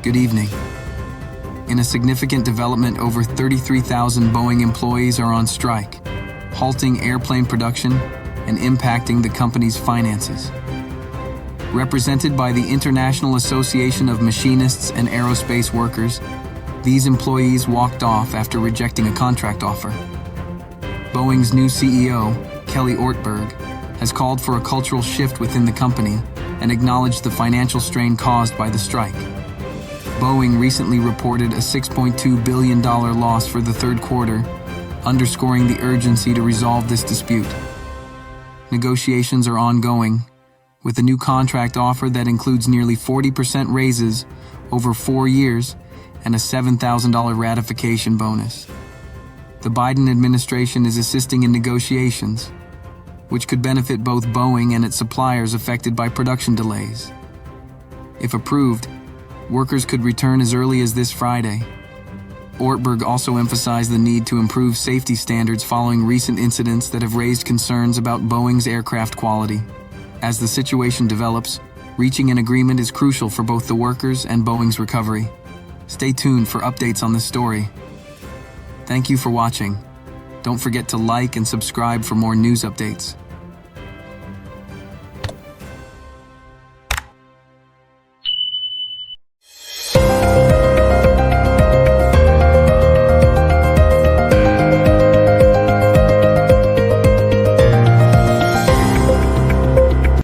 Good evening. In a significant development, over 33,000 Boeing employees are on strike, halting airplane production and impacting the company's finances. Represented by the International Association of Machinists and Aerospace Workers, these employees walked off after rejecting a contract offer. Boeing's new CEO, Kelly Ortberg, has called for a cultural shift within the company and acknowledged the financial strain caused by the strike. Boeing recently reported a $6.2 billion loss for the third quarter, underscoring the urgency to resolve this dispute. Negotiations are ongoing, with a new contract offer that includes nearly 40% raises over 4 years and a $7,000 ratification bonus. The Biden administration is assisting in negotiations, which could benefit both Boeing and its suppliers affected by production delays. If approved, workers could return as early as this Friday. Ortberg also emphasized the need to improve safety standards following recent incidents that have raised concerns about Boeing's aircraft quality. As the situation develops, reaching an agreement is crucial for both the workers and Boeing's recovery. Stay tuned for updates on this story. Thank you for watching. Don't forget to like and subscribe for more news updates.